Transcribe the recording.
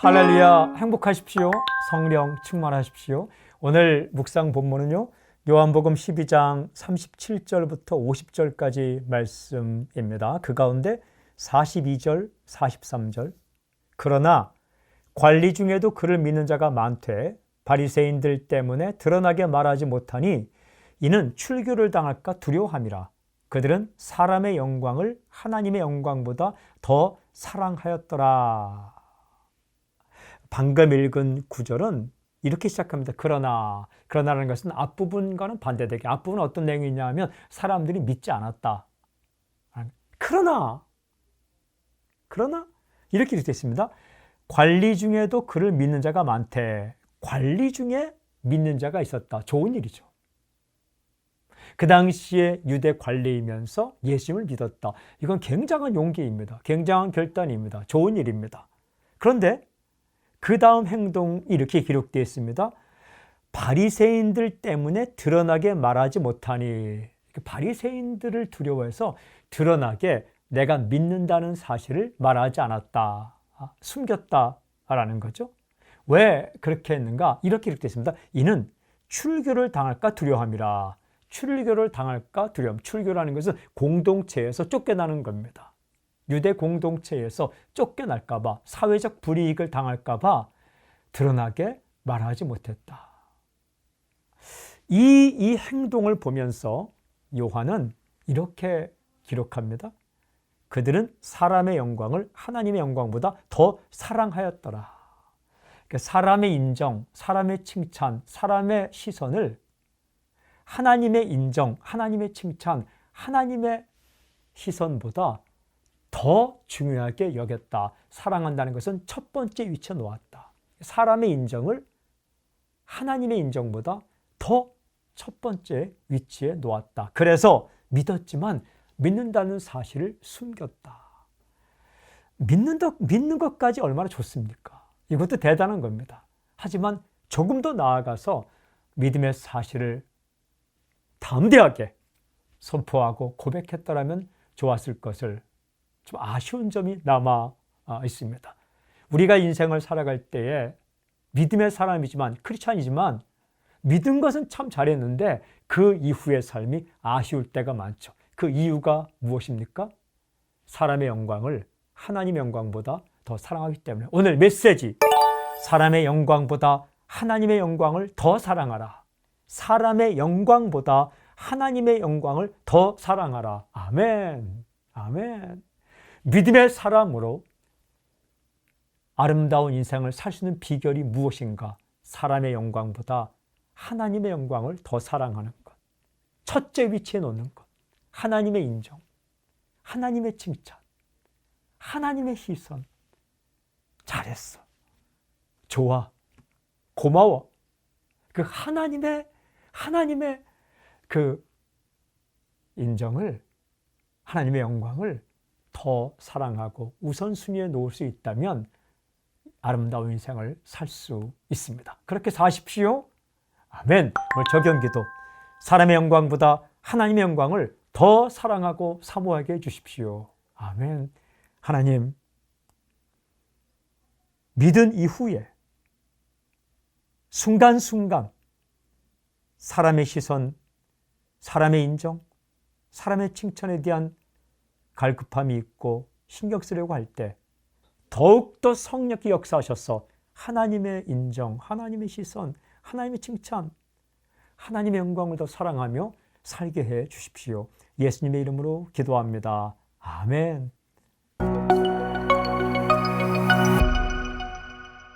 할렐루야, 행복하십시오. 성령 충만하십시오. 오늘 묵상 본문은요, 요한복음 12장 37절부터 50절까지 말씀입니다. 그 가운데 42절, 43절. 그러나 관리 중에도 그를 믿는 자가 많되 바리새인들 때문에 드러나게 말하지 못하니 이는 출교를 당할까 두려워함이라. 그들은 사람의 영광을 하나님의 영광보다 더 사랑하였더라. 방금 읽은 구절은 이렇게 시작합니다. 그러나라는 것은 앞부분과는 반대되게, 앞부분은 어떤 내용이 있냐면 사람들이 믿지 않았다. 그러나 이렇게 되어 있습니다. 관리 중에도 그를 믿는 자가 많대. 관리 중에 믿는 자가 있었다. 좋은 일이죠. 그 당시에 유대 관리이면서 예수님을 믿었다. 이건 굉장한 용기입니다. 굉장한 결단입니다. 좋은 일입니다. 그런데 그 다음 행동이 이렇게 기록되어 있습니다. 바리새인들 때문에 드러나게 말하지 못하니, 바리새인들을 두려워해서 드러나게 내가 믿는다는 사실을 말하지 않았다. 숨겼다라는 거죠. 왜 그렇게 했는가? 이렇게 기록되어 있습니다. 이는 출교를 당할까 두려워함이라. 출교를 당할까 두려움. 출교라는 것은 공동체에서 쫓겨나는 겁니다. 유대 공동체에서 쫓겨날까 봐, 사회적 불이익을 당할까 봐 드러나게 말하지 못했다. 이 행동을 보면서 요한은 이렇게 기록합니다. 그들은 사람의 영광을 하나님의 영광보다 더 사랑하였더라. 그러니까 사람의 인정, 사람의 칭찬, 사람의 시선을 하나님의 인정, 하나님의 칭찬, 하나님의 시선보다 더 중요하게 여겼다. 사랑한다는 것은 첫 번째 위치에 놓았다. 사람의 인정을 하나님의 인정보다 더 첫 번째 위치에 놓았다. 그래서 믿었지만 믿는다는 사실을 숨겼다. 믿는 것까지 얼마나 좋습니까? 이것도 대단한 겁니다. 하지만 조금 더 나아가서 믿음의 사실을 담대하게 선포하고 고백했더라면 좋았을 것을, 좀 아쉬운 점이 남아 있습니다. 우리가 인생을 살아갈 때에 믿음의 사람이지만, 크리스찬이지만 믿은 것은 참 잘했는데 그 이후의 삶이 아쉬울 때가 많죠. 그 이유가 무엇입니까? 사람의 영광을 하나님의 영광보다 더 사랑하기 때문에. 오늘 메시지, 사람의 영광보다 하나님의 영광을 더 사랑하라. 사람의 영광보다 하나님의 영광을 더 사랑하라. 아멘. 아멘. 믿음의 사람으로 아름다운 인생을 살 수 있는 비결이 무엇인가? 사람의 영광보다 하나님의 영광을 더 사랑하는 것. 첫째 위치에 놓는 것. 하나님의 인정, 하나님의 칭찬, 하나님의 시선. 잘했어. 좋아. 고마워. 그 하나님의 그 인정을, 하나님의 영광을 더 사랑하고 우선순위에 놓을 수 있다면 아름다운 인생을 살 수 있습니다. 그렇게 사십시오. 아멘. 오늘 적용기도, 사람의 영광보다 하나님의 영광을 더 사랑하고 사모하게 해주십시오. 아멘. 하나님, 믿은 이후에 순간순간 사람의 시선, 사람의 인정, 사람의 칭찬에 대한 갈급함이 있고 신경 쓰려고 할 때 더욱더 성령께 역사하셔서 하나님의 인정, 하나님의 시선, 하나님의 칭찬, 하나님의 영광을 더 사랑하며 살게 해 주십시오. 예수님의 이름으로 기도합니다. 아멘.